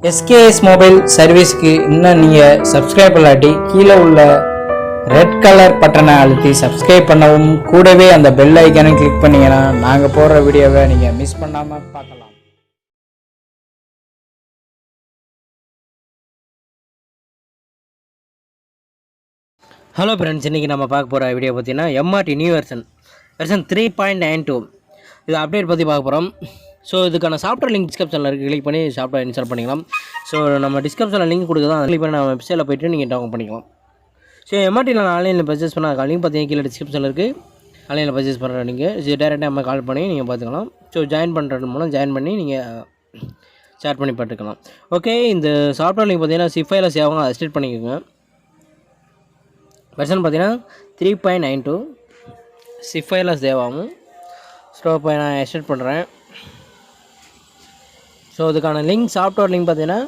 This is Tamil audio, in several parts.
SKS மொபைல் சர்வீஸ்க்கு இன்னும் நீங்கள் சப்ஸ்கிரைப் பண்ணாட்டி கீழே உள்ள ரெட் கலர் பட்டனை அழுத்தி சப்ஸ்கிரைப் பண்ணவும், கூடவே அந்த பெல் ஐக்கானை கிளிக் பண்ணிங்கன்னா நாங்கள் போடுற வீடியோவை நீங்கள் மிஸ் பண்ணாமல் பார்க்கலாம். ஹலோ ஃப்ரெண்ட்ஸ், இன்றைக்கி நம்ம பார்க்க போகிற வீடியோ பார்த்தீங்கன்னா MRT நியூ வெர்ஷன் 3.92 இது அப்டேட் பற்றி பார்க்க போகிறோம். ஸோ இதுக்கான சாஃப்ட்வேர் லிங்க் டிஸ்கிரிப்ஷனில் இருக்குது, கிளிக் பண்ணி சாஃப்ட்வேர் இன்ஸ்டால் பண்ணிக்கலாம். ஸோ நம்ம டிஸ்கிரிப்ஷனில் லிங்க் கொடுக்குறோம், அதை கிளிக் பண்ணி நம்ம வெப்சைட்டில் போய்ட்டு நீங்கள் டவுன்லோட் பண்ணிக்கலாம். ஸோ MRTயில் நான் ஆன்லைனில் பர்ச்சேஸ் பண்ண லிங்க் பார்த்தீங்கன்னா கீழே டிஸ்கிரிப்ஷனில் இருக்குது. ஆன்லைனில் பர்ச்சேஸ் பண்ணுற நீங்கள் டேரெக்டாக நம்ம கால் பண்ணி நீங்கள் பார்த்துக்கலாம். ஸோ ஜாயின் பண்ணுறது மூலம் ஜாயின் பண்ணி நீங்கள் சேட் பண்ணி பார்த்துக்கலாம். ஓகே, இந்த சாஃப்ட்வேர் லிங்க் பார்த்தீங்கன்னா சிஃபைல சேவாங்க, அதை ஸ்டேட் பண்ணிக்கோங்க. வெர்ஷன் பார்த்தீங்கன்னா 3.92 சிஃபைல சேவ் ஆகும். ஸோ இப்போ நான் எக்ஸ்டெட் பண்ணுறேன். ஸோ இதுக்கான லிங்க் சாஃப்ட்வேர் லிங்க் பார்த்தீங்கன்னா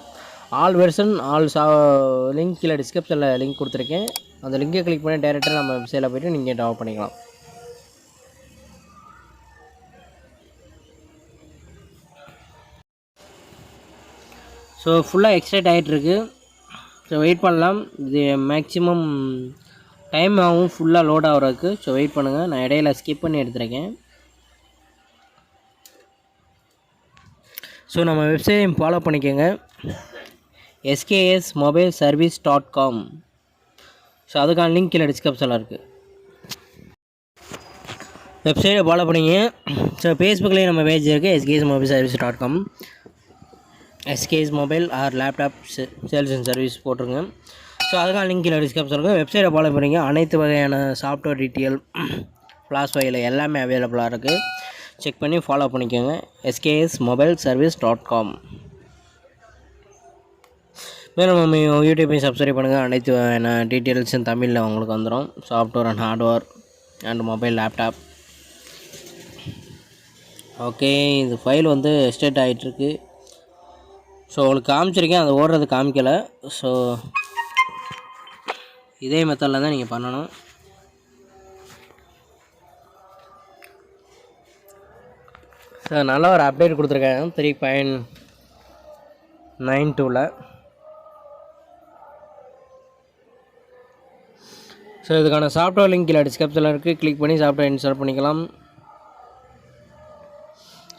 ஆல் வெர்ஷன் லிங்க் கீழே டிஸ்கிரிப்ஷனில் லிங்க் கொடுத்துருக்கேன். அந்த லிங்கை கிளிக் பண்ணி டேரெக்டாக நம்ம வெப்சைட்டில் போய்ட்டு நீங்கள் டவுன்லோட் பண்ணிக்கலாம். ஸோ ஃபுல்லாக எக்ஸ்டேட் ஆகிட்டுருக்கு. ஸோ வெயிட் பண்ணலாம், இது மேக்ஸிமம் டைம் ஆகும் ஃபுல்லாக லோட் ஆகிறதுக்கு. ஸோ வெயிட் பண்ணுங்கள், நான் இடையில ஸ்கிப் பண்ணி எடுத்துருக்கேன். ஸோ நம்ம வெப்சைட்டையும் ஃபாலோ பண்ணிக்கோங்க, skSmobileservice.com. ஸோ அதுக்கான லிங்க் கீழே டிஸ்கிரிப்ஷனில் இருக்குது. வெப்சைட்டை ஃபாலோ பண்ணிங்க. ஸோ ஃபேஸ்புக்லேயும் நம்ம பேஜ் இருக்குது, skSmobileservice.com. SKS mobile or laptop sales and service போட்டிருங்க. ஸோ அதுக்கான லிங்க் கீழே டிஸ்கிரிப்ஷனில் இருக்குது. வெப்சைட்டை ஃபாலோ பண்ணிங்க. அனைத்து வகையான சாஃப்ட்வேர் டீட்டெயில் ஃப்ளாஷ் ஃபைல் எல்லாமே அவைலபிளாக இருக்குது. செக் பண்ணி ஃபாலோ பண்ணிக்கோங்க, skSmobileservice.com. மேலும் நம்ம யூடியூப்பையும் சப்ஸ்கிரைப் பண்ணுங்கள். அனைத்து வகையான டீட்டெயில்ஸும் தமிழில் உங்களுக்கு வந்துடும். Software and hardware and mobile laptop. Okay, இந்த ஃபைல் வந்து எக்ஸ்டேட் ஆகிட்டுருக்கு. ஸோ உங்களுக்கு காமிச்சிருக்கேன், அது ஓடுறது காமிக்கலை. ஸோ இதே மெத்தடில் தான் நீங்கள் பண்ணணும். ஸோ நல்ல ஒரு அப்டேட் கொடுத்துருக்காங்க 3.92. ஸோ இதுக்கான சாஃப்ட்வேர் லிங்க் கீழே டிஸ்கிரிப்ஷனில் இருக்குது, கிளிக் பண்ணி சாஃப்ட்வேர் இன்ஸ்டால் பண்ணிக்கலாம்.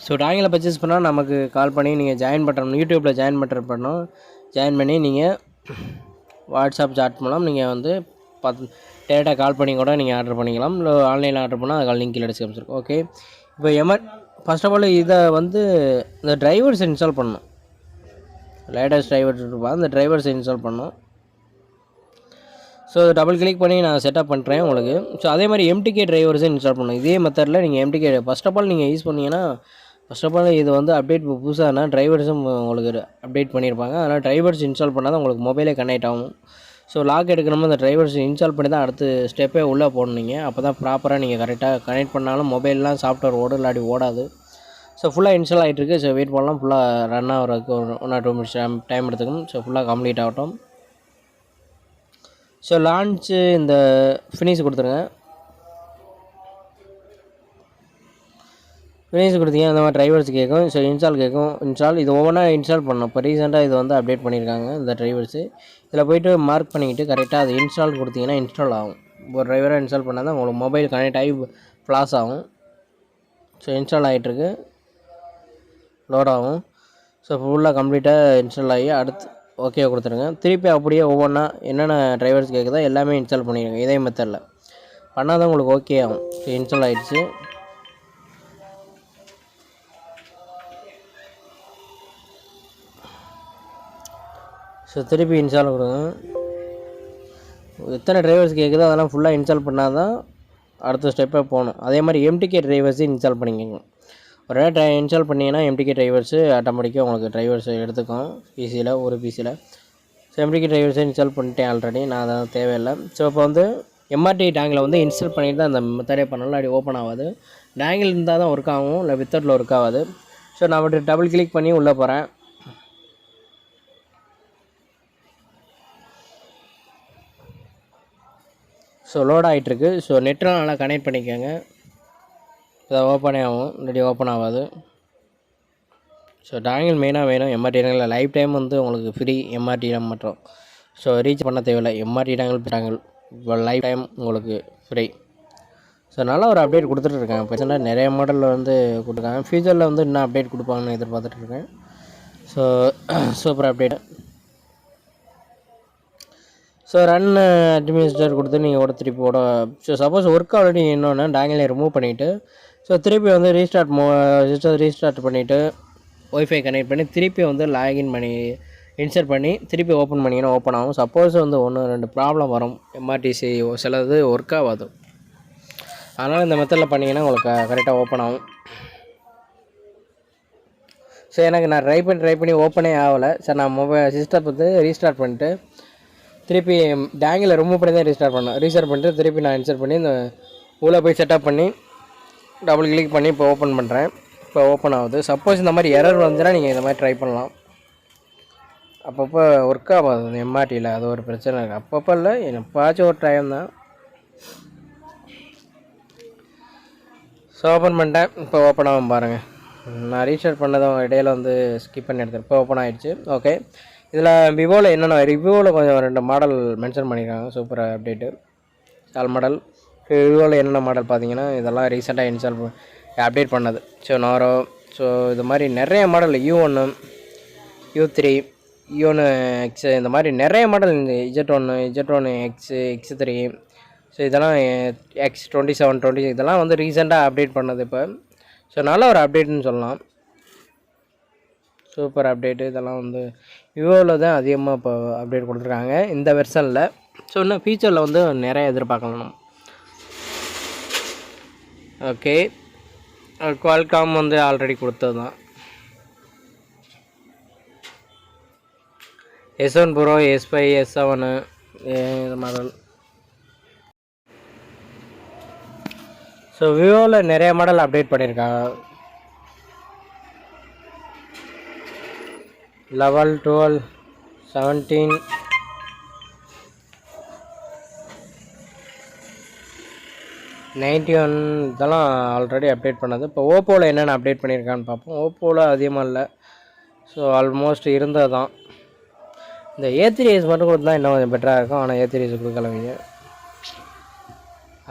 ஸோ டாங்கில் பர்ச்சேஸ் பண்ணால் நமக்கு கால் பண்ணி நீங்கள் ஜாயின் பண்ணுறோம், யூடியூப்பில் ஜாயின் பண்ணணும். ஜாயின் பண்ணி நீங்கள் வாட்ஸ்அப் சாட் மூலம் நீங்கள் வந்து டேரெக்டாக கால் பண்ணி கூட நீங்கள் ஆர்டர் பண்ணிக்கலாம். இல்லை ஆன்லைனில் ஆர்டர் பண்ணால் அதுக்கான லிங்க் கீழே டிஸ்கிரிப்ஷன் இருக்குது. ஓகே, இப்போ ஃபர்ஸ்ட் ஆஃப் ஆல் இதை வந்து இந்த டிரைவர்ஸ் இன்ஸ்டால் பண்ணணும். லேட்டஸ்ட் டிரைவர்ஸ் இருப்பா, அந்த டிரைவர்ஸ் இன்ஸ்டால் பண்ணணும். ஸோ டபுள் கிளிக் பண்ணி நான் செட்டப் பண்ணுறேன் உங்களுக்கு. ஸோ அதே மாதிரி MTK டிரைவர்ஸும் இன்ஸ்டால் பண்ணணும். இதே மெத்தடில் நீங்கள் MTK ஃபர்ஸ்ட் ஆஃப் ஆல் நீங்கள் யூஸ் பண்ணிங்கன்னா, ஃபர்ஸ்ட் ஆஃப் ஆல் இது வந்து அப்டேட் புதுசாகனா டிரைவர்ஸும் உங்களுக்கு அப்டேட் பண்ணியிருப்பாங்க. அதனால் டிரைவர்ஸ் இன்ஸ்டால் பண்ணால் தான் உங்களுக்கு மொபைலே கனெக்ட் ஆகும். ஸோ லாக் எடுக்கணுமோ அந்த டிரைவர்ஸ் இன்ஸ்டால் பண்ணி தான் அடுத்த ஸ்டெப்பே உள்ளே போடணும். நீங்கள் அப்போ தான் ப்ராப்பராக நீங்கள் கரெக்டாக கனெக்ட் பண்ணாலும் மொபைல்லாம் சாஃப்ட்வேர் ஓடும், இல்லாட்டி ஓடாது. ஸோ ஃபுல்லாக இன்ஸ்டால் ஆகிட்டுருக்கு. ஸோ வெயிட் பண்ணலாம், ஃபுல்லாக ரன் ஆகிறதுக்கு ஒரு 1 or 2 minutes டைம் எடுத்துக்கணும். ஸோ ஃபுல்லாக கம்ப்ளீட் ஆகட்டும். ஸோ லான்ச்சு இந்த ஃபினிஷ் கொடுத்துருங்க. ஃபினிஷ் கொடுத்தீங்க அந்த மாதிரி டிரைவர்ஸ் கேட்கும். ஸோ இன்ஸ்டால் கேட்கும். இது ஒவ்வொன்றா இன்ஸ்டால் பண்ணணும். இப்போ ரீசெண்டாக இது வந்து அப்டேட் பண்ணியிருக்காங்க இந்த டிரைவர்ஸு. இதில் போய்ட்டு மார்க் பண்ணிக்கிட்டு கரெக்டாக அது இன்ஸ்டால் கொடுத்தீங்கன்னா இன்ஸ்டால் ஆகும். ஒரு டிரைவராக இன்ஸ்டால் பண்ணால் தான் உங்களுக்கு மொபைல் கனெக்ட் ஆகி ஃப்ளாஷ் ஆகும். ஸோ இன்ஸ்டால் ஆகிட்டுருக்கு, லோட் ஆகும். ஸோ ஃபுல்லாக கம்ப்ளீட்டாக இன்ஸ்டால் ஆகி அடுத்து ஓகே கொடுத்துருங்க. திருப்பி அப்படியே ஒவ்வொன்றா என்னென்ன டிரைவர்ஸ் கேட்குதோ எல்லாமே இன்ஸ்டால் பண்ணிடுங்க. இதே மெத்தடில் பண்ணால் தான் உங்களுக்கு ஓகே ஆகும். ஸோ இன்ஸ்டால் ஆகிடுச்சு. ஸோ திருப்பி இன்ஸ்டால் கொடுங்க. எத்தனை டிரைவர்ஸ் கேட்குதோ அதெல்லாம் ஃபுல்லாக இன்ஸ்டால் பண்ணால் தான் அடுத்த ஸ்டெப்பே போகணும். அதே மாதிரி MTK டிரைவர்ஸையும் இன்ஸ்டால் பண்ணிக்கோங்க. ஒரு இன்ஸ்டால் பண்ணிங்கன்னா MTK டிரைவர்ஸு ஆட்டோமேட்டிக்காக உங்களுக்கு டிரைவர்ஸ் எடுத்துக்கும் பிசியில், ஒரு பிசியில். ஸோ MTK டிரைவர்ஸை இன்ஸ்டால் பண்ணிட்டேன் ஆல்ரெடி, நான் அதான் தேவையில்லை. ஸோ இப்போ வந்து MRT டேங்கில் வந்து இன்ஸ்டால் பண்ணிட்டு தான் அந்த மெத்தடே பண்ணலாம், அப்படி ஓப்பன் ஆகாது. டேங்கில் இருந்தால் தான் ஒர்க் ஆகும், இல்லை வித்தவுட்டில் ஒர்க் ஆகாது. ஸோ நான் அப்படி டபுள் கிளிக் பண்ணி உள்ளே போகிறேன். ஸோ லோட் ஆகிட்டுருக்கு. ஸோ நெட்லாம் நல்லா கனெக்ட் பண்ணிக்கோங்க, இதை ஓப்பனே ஆகும், இல்லாட்டி ஓப்பன் ஆகாது. ஸோ டாங்கிள் மெயினாக வேணும். எம்ஆர்டி டாங்கிள் லைஃப் டைம் வந்து உங்களுக்கு ஃப்ரீ எம்ஆர்டி மட்டும். ஸோ ரீச் பண்ண தேவையில்லை. எம்ஆர்டி டாங்கிள் இப்போ லைஃப் டைம் உங்களுக்கு ஃப்ரீ. ஸோ நல்லா ஒரு அப்டேட் கொடுத்துட்ருக்காங்க. பிரச்சனை நிறைய மாடலில் வந்து கொடுத்துருக்காங்க. ஃபியூச்சரில் வந்து இன்னும் அப்டேட் கொடுப்பாங்கன்னு எதிர்பார்த்துட்ருக்கேன். So super update. So run administrator கொடுத்து நீங்கள் ஓட திருப்பி ஓட. ஸோ சப்போஸ் ஒர்க் ஆல்ரெடி என்னன்னா டாங்கிளை ரிமூவ் பண்ணிவிட்டு ஸோ திருப்பி வந்து ரீஸ்டார்ட் பண்ணிவிட்டு ஒய்ஃபை கனெக்ட் பண்ணி திருப்பி வந்து லாகின் பண்ணி இன்சர்ட் பண்ணி திருப்பி ஓப்பன் பண்ணிங்கன்னா ஓப்பன் ஆகும். சப்போஸ் வந்து 1-2 ப்ராப்ளம் வரும். எம்ஆர்டிசி சிலது ஒர்க் ஆகாது. அதனால் இந்த மெத்தடில் பண்ணிங்கன்னா உங்களுக்கு கரெக்டாக ஓப்பன் ஆகும். ஸோ எனக்கு நான் ட்ரை பண்ணி ஓப்பனே ஆகலை. சார் நான் சிஸ்டம் வந்து ரீஸ்டார்ட் பண்ணிட்டு திருப்பி டேங்கில் ரிமூவ் பண்ணி தான் ரீஸ்டார்ட் பண்ணிட்டு திருப்பி நான் இன்சர்ட் பண்ணி இந்த உள்ளே போய் செட்டப் பண்ணி டபுள் கிளிக் பண்ணி இப்போ ஓப்பன் பண்ணுறேன். இப்போ ஓப்பன் ஆகுது. சப்போஸ் இந்த மாதிரி எரர் வந்துச்சுன்னா நீங்கள் இந்த மாதிரி ட்ரை பண்ணலாம். அப்பப்போ ஒர்க் ஆகாது அந்த எம்ஆர்டியில். அது ஒரு பிரச்சனை இருக்குது. அப்பப்போ இல்லை, எப்போச்சும் ஒரு டைம் தான். ஸோ ஓப்பன் பண்ணிட்டேன். இப்போ ஓப்பன் ஆகும் பாருங்கள். நான் ரீஸ்டார்ட் பண்ணதும் இடையில வந்து ஸ்கிப் பண்ணி எடுத்தேன். இப்போ ஓப்பன் ஆகிடுச்சு. ஓகே, இதில் விவோவில் என்னென்ன விவோவில் கொஞ்சம் 2 மாடல் மென்ஷன் பண்ணியிருக்காங்க. Super update. ஆல் மாடல் விவோவில் என்னென்ன மாடல் பார்த்தீங்கன்னா இதெல்லாம் ரீசெண்டாக அப்டேட் பண்ணது. So narrow. ஸோ இது மாதிரி நிறைய model U1 U3 U1 X இந்த மாதிரி நிறைய மாடல். இந்த Z1 X3 ஸோ இதெல்லாம் X27 26 இதெல்லாம் வந்து ரீசெண்டாக அப்டேட் பண்ணது இப்போ. ஸோ நல்ல ஒரு அப்டேட்னு சொல்லலாம். Super update. இதெல்லாம் வந்து விவோவில் தான் அதிகமாக இப்போ அப்டேட் கொடுத்துருக்காங்க இந்த வெர்ஷனில். ஸோ இன்னும் ஃபியூச்சரில் வந்து நிறைய எதிர்பார்க்கலாம். ஓகே, குவால்காம் வந்து ஆல்ரெடி கொடுத்தது தான். S1 Pro S5 S7 இந்த மாடல். ஸோ விவோவில் நிறைய மாடல் அப்டேட் பண்ணியிருக்காங்க. 11 12 17 91 இதெல்லாம் ஆல்ரெடி அப்டேட் பண்ணது. இப்போ ஓப்போவில் என்னென்ன அப்டேட் பண்ணியிருக்கான்னு பார்ப்போம். ஓப்போவில் அதிகமாக இல்லை. ஸோ ஆல்மோஸ்ட் இருந்தது தான். இந்த A3s மட்டும் கொடுத்தா இன்னும் கொஞ்சம் பெட்டராக இருக்கும். ஆனால் A3s கொடுக்கலவீங்க.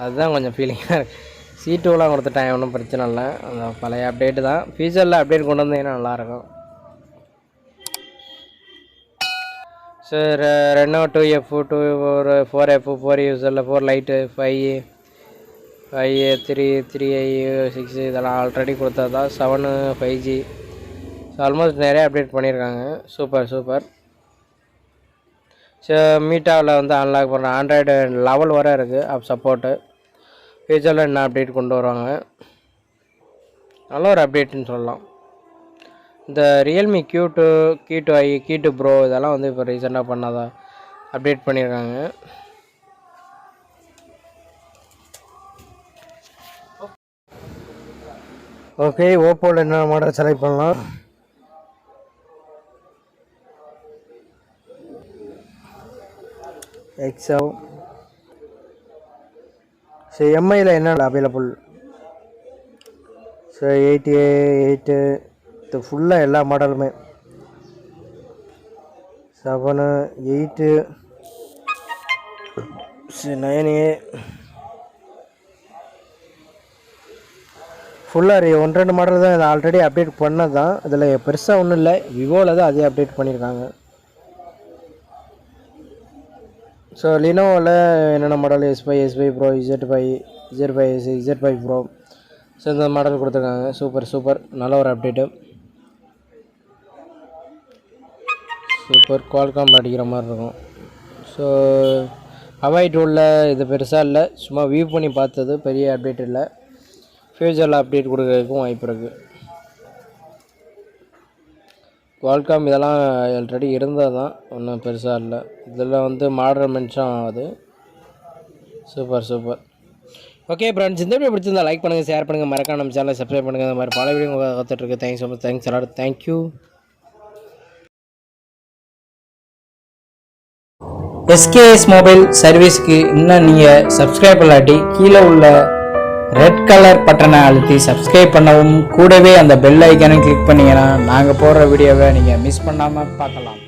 அதுதான் கொஞ்சம் ஃபீலிங்காக இருக்குது. C2லாம் கொடுத்துட்டாங்க, ஒன்றும் பிரச்சனை இல்லை. அந்த பழைய அப்டேட்டு தான். ஃபியூச்சரில் அப்டேட் கொண்டு வந்தீங்கன்னா நல்லாயிருக்கும். So Reno 2F 4F 4 யூஸரில் 4 light 5 3 3i 6 இதெல்லாம் ஆல்ரெடி கொடுத்தது தான். 7 5G. ஸோ ஆல்மோஸ்ட் நிறைய அப்டேட் பண்ணியிருக்காங்க. சூப்பர். ஸோ மீட்டாவில் வந்து அன்லாக் பண்ணுற ஆண்ட்ராய்டு லெவல் வர இருக்குது சப்போர்ட்டு. ஃபியூச்சரில் என்ன அப்டேட் கொண்டு வருவாங்க. நல்ல ஒரு அப்டேட்டுன்னு சொல்லலாம். இந்த ரியல்மி Q2 Pro இதெல்லாம் வந்து இப்போ ரீசெண்டாக பண்ணாதான் அப்டேட் பண்ணியிருக்காங்க. ஓகே, ஓப்போவில் என்ன மாடல் செலக்ட் பண்ணலாம். XL. ஸோ எம்ஐயில் என்ன அவைலபிள். ஸோ 8A 8 இது ஃபுல்லாக எல்லா மாடலுமே 7 8 9A ஃபுல்லாக 1-2 மாடல் தான். இதை ஆல்ரெடி அப்டேட் பண்ணது தான். இதில் பெருசாக ஒன்றும் இல்லை. விவோவில் தான் அதே அப்டேட் பண்ணியிருக்காங்க. ஸோ லினோவில் என்னென்ன model S5 Pro Z5 Pro so இந்த மாடல் கொடுத்துருக்காங்க. சூப்பர் நல்ல ஒரு அப்டேட்டு. சூப்பர் குவால்காம் அடிக்கிற மாதிரி இருக்கும். ஸோ Huawei டூலில் இது பெருசாக இல்லை, சும்மா வியூ பண்ணி பார்த்தது, பெரிய அப்டேட் இல்லை. ஃபியூச்சரில் அப்டேட் கொடுக்கறதுக்கும் வாய்ப்பு இருக்குது. குவால்காம் இதெல்லாம் ஆல்ரெடி இருந்தது தான், ஒன்றும் பெருசாக இல்லை. இதில் வந்து மாடல் மென்ஷன் ஆகுது. சூப்பர். ஓகே ஃப்ரெண்ட்ஸ், இந்த வீடியோ பிடிச்சிருந்தா லைக் பண்ணுங்கள், ஷேர் பண்ணுங்கள், மறக்காம நம்ம சேனலை சப்ஸ்கிரைப் பண்ணுங்கள். இந்த மாதிரி பல வீடியோ பார்த்துட்ருக்கு. Thanks so much. தேங்க்ஸ் எல்லாரும். தேங்க்யூ. SKS மொபைல் சர்வீஸ்க்கு இன்னும் நீங்கள் சப்ஸ்கிரைப் பண்ணாட்டி கீழே உள்ள ரெட் கலர் பட்டனை அழுத்தி சப்ஸ்கிரைப் பண்ணவும் கூடவே அந்த பெல் ஐக்கானை கிளிக் பண்ணிங்கன்னா நாங்கள் போடுற வீடியோவை நீங்கள் மிஸ் பண்ணாமல் பார்க்கலாம்.